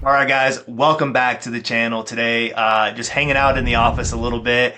All right, guys, welcome back to the channel today. Just hanging out in the office a little bit.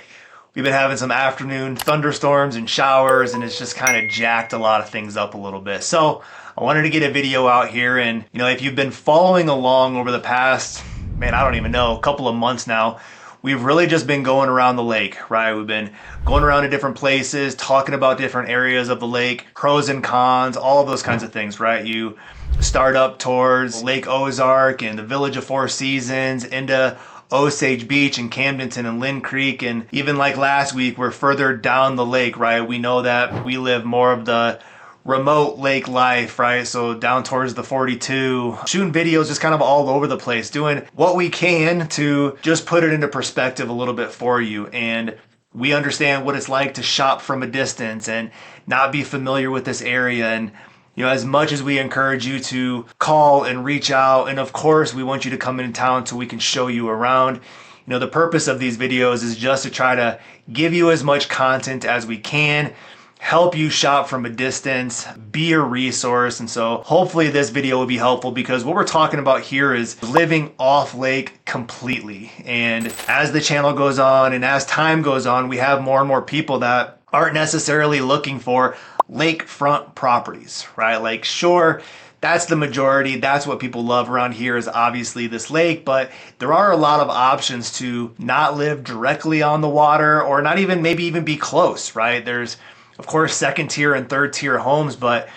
We've been having some afternoon thunderstorms and showers, and it's just kind of jacked a lot of things up a little bit. So I wanted to get a video out here, and if you've been following along over the past, man, I don't even know, a couple of months now, we've really just been going around the lake, right? We've been going around to different places, talking about different areas of the lake, pros and cons, all of those kinds of things, right? You start up towards Lake Ozark and the Village of Four Seasons, into Osage Beach and Camdenton and Lynn Creek, and even like last week, we're further down the lake, right? We know that we live more of the remote lake life, right? So down towards the 42, shooting videos just kind of all over the place, doing what we can to just put it into perspective a little bit for you. And we understand what it's like to shop from a distance and not be familiar with this area. And as much as we encourage you to call and reach out, and of course we want you to come into town so we can show you around, the purpose of these videos is just to try to give you as much content as we can, help you shop from a distance, be a resource. And so hopefully this video will be helpful, because what we're talking about here is living off lake completely. And as the channel goes on and as time goes on, we have more and more people that aren't necessarily looking for lakefront properties, right? Like, sure, that's the majority. That's what people love around here, is obviously this lake, but there are a lot of options to not live directly on the water, or not even, maybe even be close, right? There's, of course, second tier and third tier homes, but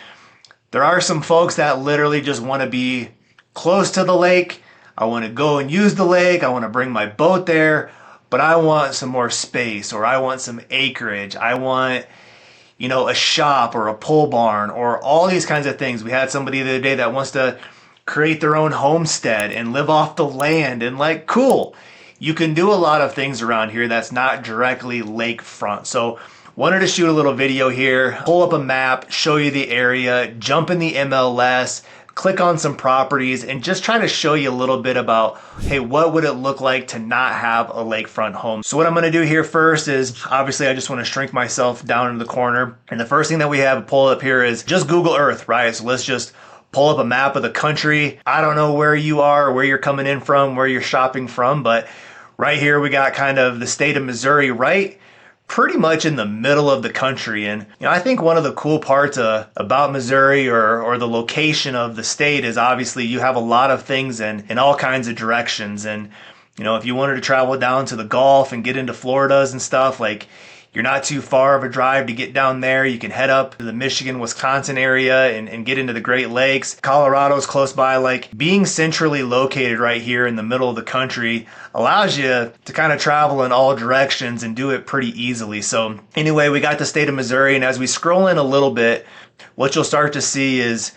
there are some folks that literally just want to be close to the lake. I want to go and use the lake. I want to bring my boat there, but I want some more space, or I want some acreage. I want a shop or a pole barn, or all these kinds of things. We had somebody the other day that wants to create their own homestead and live off the land, and like, cool. You can do a lot of things around here that's not directly lakefront. So wanted to shoot a little video here, pull up a map, show you the area, jump in the MLS, click on some properties, and just try to show you a little bit about, hey, what would it look like to not have a lakefront home? So what I'm gonna do here first is, obviously I just wanna shrink myself down into the corner. And the first thing that we have pulled up here is just Google Earth, right? So let's just pull up a map of the country. I don't know where you are, or where you're coming in from, where you're shopping from, but right here we got kind of the state of Missouri, right? Pretty much in the middle of the country. And I think one of the cool parts about Missouri, or the location of the state, is obviously you have a lot of things in all kinds of directions. And if you wanted to travel down to the Gulf and get into Floridas and stuff, like, you're not too far of a drive to get down there. You can head up to the Michigan, Wisconsin area and get into the Great Lakes. Colorado's close by. Like, being centrally located right here in the middle of the country allows you to kind of travel in all directions and do it pretty easily. So anyway, we got the state of Missouri, and as we scroll in a little bit, what you'll start to see is,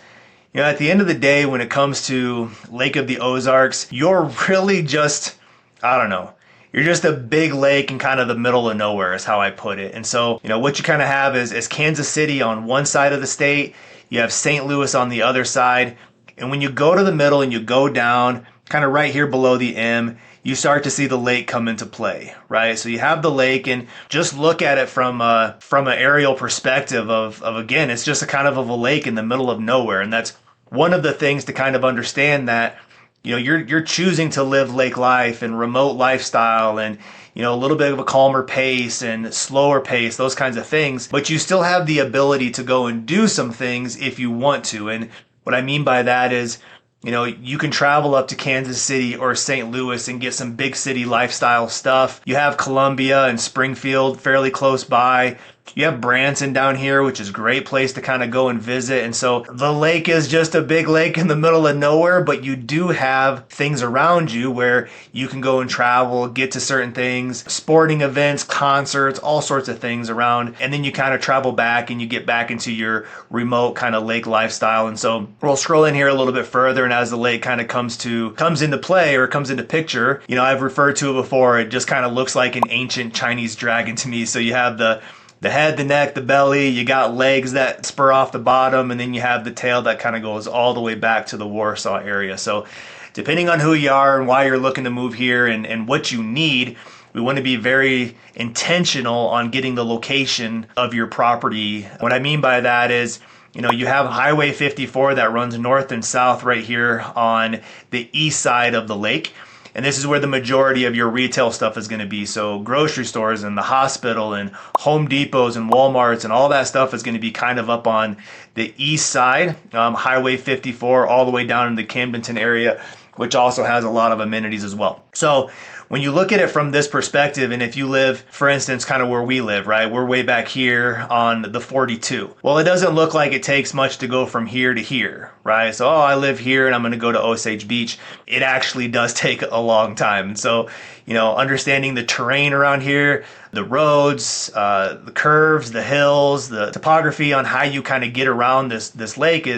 at the end of the day, when it comes to Lake of the Ozarks, you're really just, I don't know, you're just a big lake in kind of the middle of nowhere, is how I put it. And so, what you kind of have is Kansas City on one side of the state, you have St. Louis on the other side. And when you go to the middle and you go down, kind of right here below the M, you start to see the lake come into play, right? So you have the lake, and just look at it from an aerial perspective of again, it's just a kind of a lake in the middle of nowhere. And that's one of the things to kind of understand, that you're choosing to live lake life and remote lifestyle, and a little bit of a calmer pace and slower pace, those kinds of things, but you still have the ability to go and do some things if you want to. And what I mean by that is, you can travel up to Kansas City or St. Louis and get some big city lifestyle stuff. You have Columbia and Springfield fairly close by. You have Branson down here, which is a great place to kind of go and visit. And so the lake is just a big lake in the middle of nowhere, but you do have things around you where you can go and travel, get to certain things, sporting events, concerts, all sorts of things around. And then you kind of travel back and you get back into your remote kind of lake lifestyle. And so we'll scroll in here a little bit further. And as the lake kind of comes into play, or comes into picture, I've referred to it before, it just kind of looks like an ancient Chinese dragon to me. So you have the head, the neck, the belly, you got legs that spur off the bottom, and then you have the tail that kind of goes all the way back to the Warsaw area. So depending on who you are and why you're looking to move here, and what you need, we want to be very intentional on getting the location of your property. What I mean by that is, You have Highway 54 that runs north and south right here on the east side of the lake. And this is where the majority of your retail stuff is going to be. So grocery stores and the hospital and Home Depots and Walmarts and all that stuff is going to be kind of up on the east side, Highway 54, all the way down in the Camdenton area, which also has a lot of amenities as well. So when you look at it from this perspective, and if you live, for instance, kind of where we live, right? We're way back here on the 42. Well, it doesn't look like it takes much to go from here to here, right? So, I live here and I'm going to go to Osage Beach. It actually does take a long time. And so, understanding the terrain around here, the roads, the curves, the hills, the topography on how you kind of get around this lake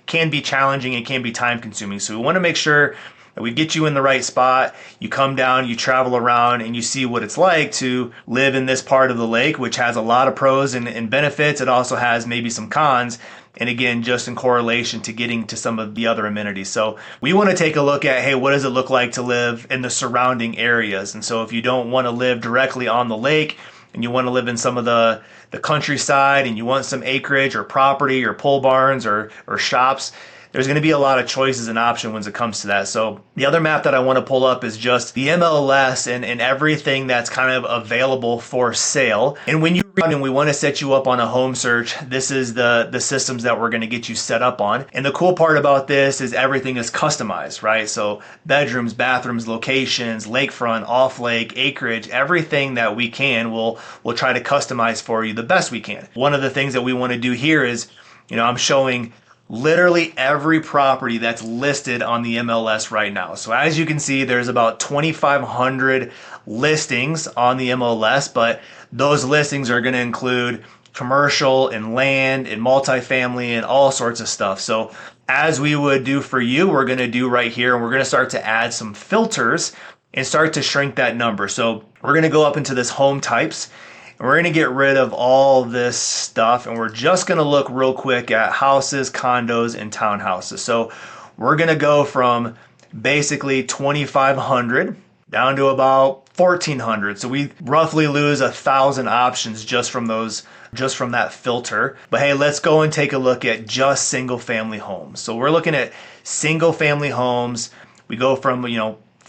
can be challenging and can be time consuming. So we want to make sure that we get you in the right spot. You come down, you travel around, and you see what it's like to live in this part of the lake, which has a lot of pros and benefits. It also has maybe some cons. And again, just in correlation to getting to some of the other amenities. So we want to take a look at, hey, what does it look like to live in the surrounding areas? And so if you don't want to live directly on the lake and you want to live in some of the countryside and you want some acreage or property or pole barns or shops, there's going to be a lot of choices and options when it comes to that. So the other map that I want to pull up is just the MLS and everything that's kind of available for sale. And when you run and we want to set you up on a home search, this is the systems that we're going to get you set up on. And the cool part about this is everything is customized, right? So bedrooms, bathrooms, locations, lakefront, off lake, acreage, everything that we can, we'll try to customize for you the best we can. One of the things that we want to do here is, I'm showing literally every property that's listed on the MLS right now. So as you can see, there's about 2,500 listings on the MLS, but those listings are going to include commercial and land and multifamily and all sorts of stuff. So as we would do for you, we're going to do right here, and we're going to start to add some filters and start to shrink that number. So we're going to go up into this home types. And we're going to get rid of all this stuff, and we're just going to look real quick at houses, condos, and townhouses. So we're going to go from basically 2,500 down to about 1,400. So we roughly lose 1,000 options just from that filter. But hey, let's go and take a look at just single family homes. So we're looking at single family homes. We go from,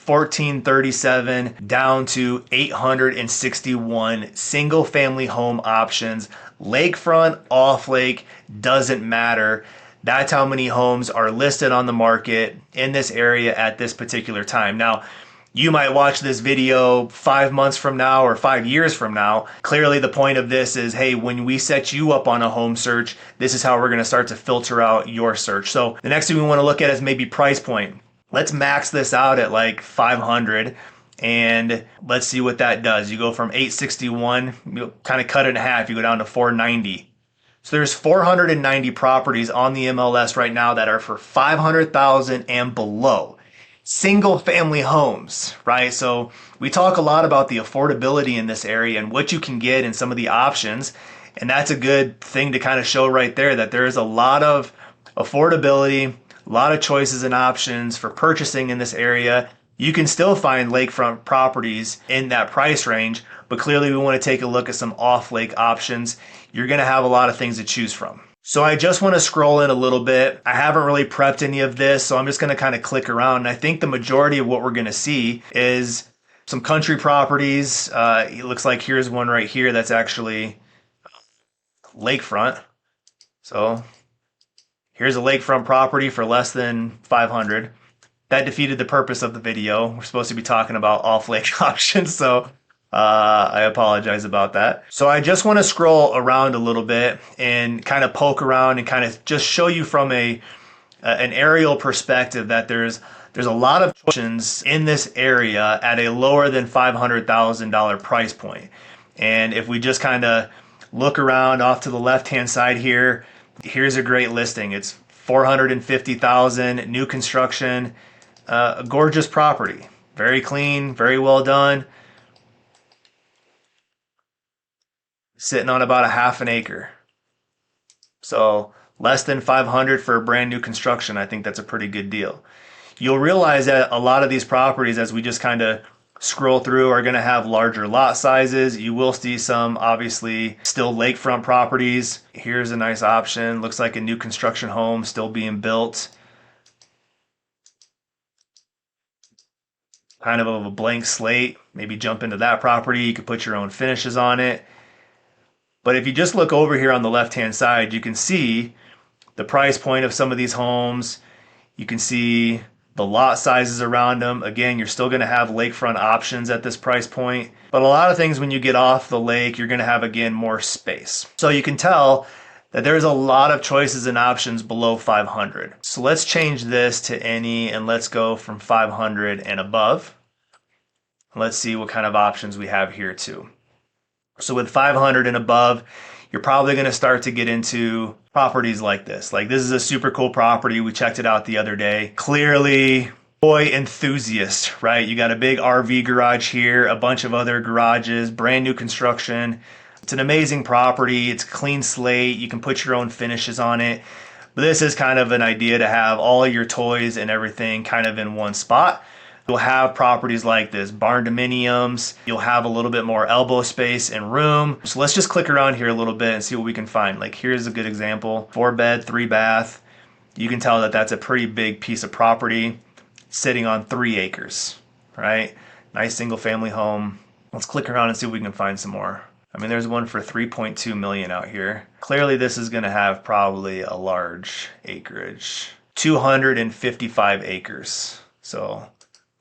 1,437 down to 861 single family home options. Lakefront, off lake, doesn't matter. That's how many homes are listed on the market in this area at this particular time. Now, you might watch this video 5 months from now or 5 years from now. Clearly the point of this is, hey, when we set you up on a home search, this is how we're going to start to filter out your search. So the next thing we want to look at is maybe price point. Let's max this out at like 500 and let's see what that does. You go from 861, you kind of cut it in half, you go down to 490. So there's 490 properties on the MLS right now that are for 500,000 and below. Single family homes, right? So we talk a lot about the affordability in this area and what you can get and some of the options. And that's a good thing to kind of show right there, that there is a lot of affordability, a lot of choices and options for purchasing in this area. You can still find lakefront properties in that price range, but clearly we want to take a look at some off-lake options. You're going to have a lot of things to choose from. So I just want to scroll in a little bit. I haven't really prepped any of this, so I'm just going to kind of click around. And I think the majority of what we're going to see is some country properties. It looks like here's one right here that's actually lakefront. So here's a lakefront property for less than 500. That defeated the purpose of the video. We're supposed to be talking about off-lake options, so I apologize about that. So I just want to scroll around a little bit and kind of poke around and kind of just show you from an aerial perspective that there's a lot of options in this area at a lower than $500,000 price point. And if we just kind of look around off to the left-hand side here, here's a great listing. It's 450,000, new construction, a gorgeous property. Very clean, very well done. Sitting on about a half an acre. So less than 500 for a brand new construction. I think that's a pretty good deal. You'll realize that a lot of these properties, as we just kind of scroll through are going to have larger lot sizes. You will see some, obviously, still lakefront properties. Here's a nice option. Looks like a new construction home still being built. Kind of a blank slate. Maybe jump into that property. You could put your own finishes on it. But if you just look over here on the left-hand side, you can see the price point of some of these homes. You can see the lot sizes around them. Again, you're still going to have lakefront options at this price point. But a lot of things when you get off the lake, you're going to have, again, more space. So you can tell that there's a lot of choices and options below 500. So let's change this to any, and let's go from 500 and above. Let's see what kind of options we have here too. So with 500 and above, you're probably going to start to get into properties like this. Like, this is a super cool property. We checked it out the other day. Clearly, boy enthusiast, right? You got a big RV garage here, a bunch of other garages, brand new construction. It's an amazing property. It's a clean slate. You can put your own finishes on it. But this is kind of an idea to have all your toys and everything kind of in one spot. You'll have properties like this, barn dominiums. You'll have a little bit more elbow space and room. So let's just click around here a little bit and see what we can find. Like, here's a good example, 4-bed, 3-bath. You can tell that that's a pretty big piece of property sitting on 3 acres, right? Nice single family home. Let's click around and see if we can find some more. I mean, there's one for 3.2 million out here. Clearly this is gonna have probably a large acreage, 255 acres. So,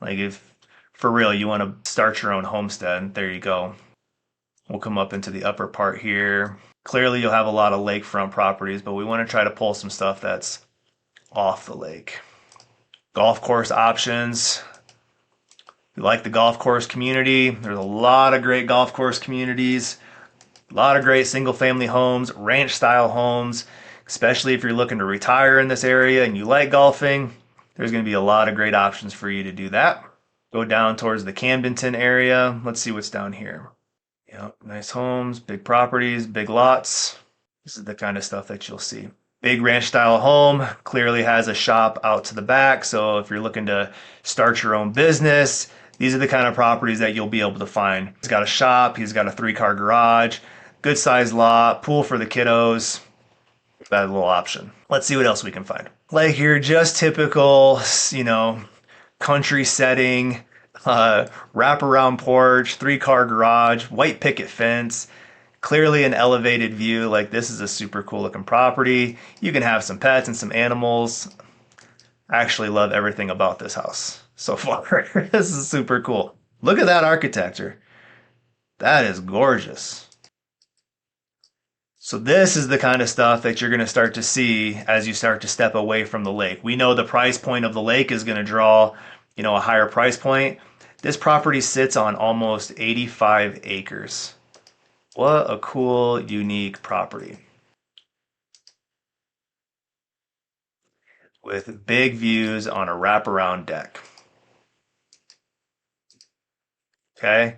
like, if for real you want to start your own homestead, there you go. We'll come up into the upper part here. Clearly you'll have a lot of lakefront properties, but we want to try to pull some stuff that's off the lake. Golf course options. We like the golf course community. There's a lot of great golf course communities, a lot of great single family homes, ranch style homes, especially if you're looking to retire in this area and you like golfing. There's going to be a lot of great options for you to do that. Go down towards the Camdenton area. Let's see what's down here. Yep, nice homes, big properties, big lots. This is the kind of stuff that you'll see. Big ranch style home, clearly has a shop out to the back. So if you're looking to start your own business, these are the kind of properties that you'll be able to find. He's got a shop, he's got a 3-car garage, good sized lot, pool for the kiddos. That little option. Let's see what else we can find. Like your just typical, country setting, wraparound porch, 3-car garage, white picket fence, clearly an elevated view. Like, this is a super cool looking property. You can have some pets and some animals. I actually love everything about this house so far. This is super cool. Look at that architecture. That is gorgeous. So this is the kind of stuff that you're going to start to see as you start to step away from the lake. We know the price point of the lake is going to draw, a higher price point. This property sits on almost 85 acres. What a cool, unique property. With big views on a wraparound deck. Okay?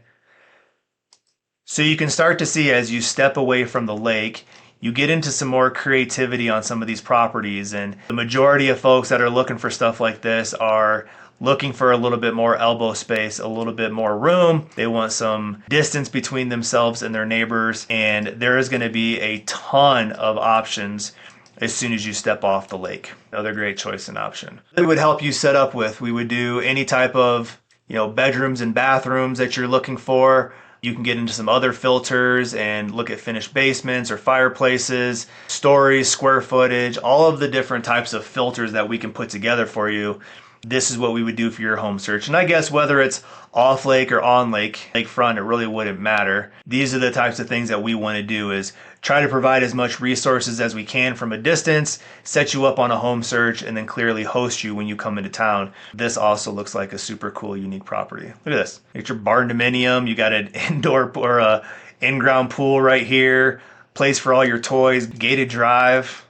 So you can start to see as you step away from the lake, you get into some more creativity on some of these properties. And the majority of folks that are looking for stuff like this are looking for a little bit more elbow space, a little bit more room. They want some distance between themselves and their neighbors. And there is going to be a ton of options as soon as you step off the lake. Another great choice and option. It would help you set up with. We would do any type of, bedrooms and bathrooms that you're looking for. You can get into some other filters and look at finished basements or fireplaces, stories, square footage, all of the different types of filters that we can put together for you. This is what we would do for your home search. And I guess whether it's off lake or on lake, lakefront, it really wouldn't matter. These are the types of things that we want to do, is try to provide as much resources as we can from a distance, set you up on a home search, and then clearly host you when you come into town. This also looks like a super cool, unique property. Look at this. It's your barn dominium. You got an indoor or a in-ground pool right here, place for all your toys, gated drive.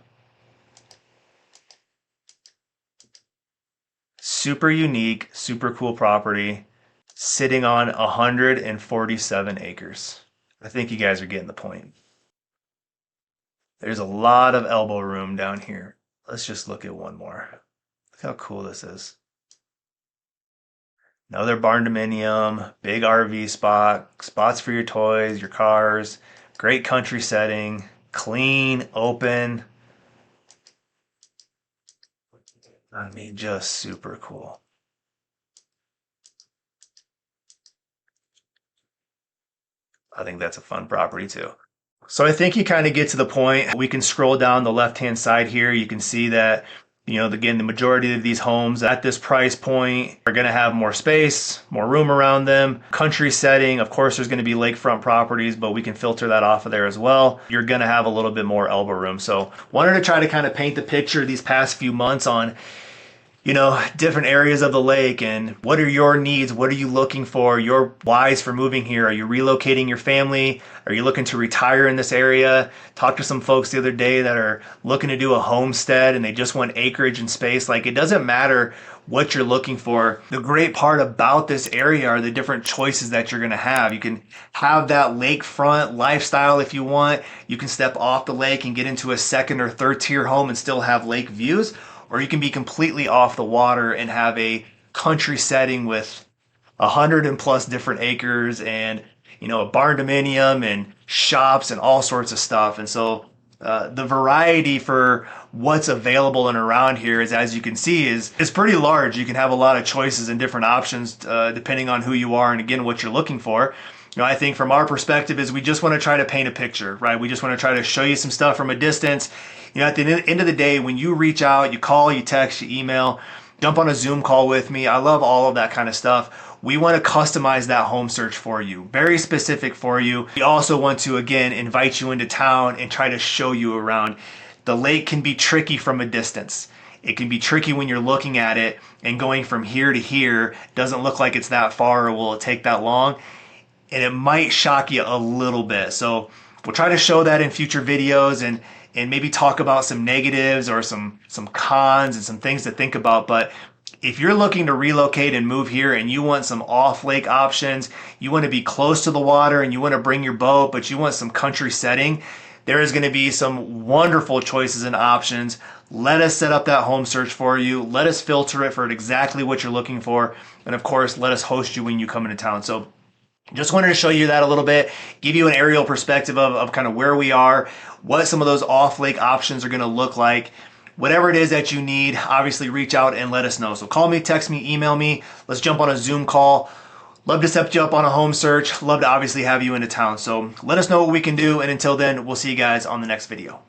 Super unique, super cool property, sitting on 147 acres. I think you guys are getting the point. There's a lot of elbow room down here. Let's just look at one more. Look how cool this is. Another barn dominium, big RV spot, spots for your toys, your cars, great country setting, clean, open. I mean, just super cool. I think that's a fun property too. So I think you kind of get to the point. We can scroll down the left-hand side here. You can see that, again, the majority of these homes at this price point are going to have more space, more room around them. Country setting, of course, there's going to be lakefront properties, but we can filter that off of there as well. You're going to have a little bit more elbow room. So wanted to try to kind of paint the picture these past few months on different areas of the lake and what are your needs? What are you looking for? Your whys for moving here. Are you relocating your family? Are you looking to retire in this area? Talked to some folks the other day that are looking to do a homestead and they just want acreage and space. Like, it doesn't matter what you're looking for. The great part about this area are the different choices that you're going to have. You can have that lakefront lifestyle if you want. You can step off the lake and get into a second or third tier home and still have lake views, or you can be completely off the water and have a country setting with 100 and plus different acres and a barn dominium and shops and all sorts of stuff. And so the variety for what's available and around here is, as you can see, is pretty large. You can have a lot of choices and different options depending on who you are and, again, what you're looking for. I think from our perspective is we just want to try to paint a picture, right? We just want to try to show you some stuff from a distance. At the end of the day, when you reach out, you call, you text, you email, jump on a Zoom call with me. I love all of that kind of stuff. We want to customize that home search for you, very specific for you. We also want to, again, invite you into town and try to show you around. The lake can be tricky from a distance. It can be tricky when you're looking at it and going from here to here doesn't look like it's that far, or will it take that long? And it might shock you a little bit. So we'll try to show that in future videos and maybe talk about some negatives or some cons and some things to think about. But if you're looking to relocate and move here and you want some off-lake options, you want to be close to the water and you want to bring your boat, but you want some country setting, there is going to be some wonderful choices and options. Let us set up that home search for you. Let us filter it for exactly what you're looking for. And of course, let us host you when you come into town. So just wanted to show you that a little bit, give you an aerial perspective of kind of where we are, what some of those off-lake options are going to look like. Whatever it is that you need, obviously reach out and let us know. So call me, text me, email me. Let's jump on a Zoom call. Love to set you up on a home search. Love to obviously have you into town. So let us know what we can do. And until then, we'll see you guys on the next video.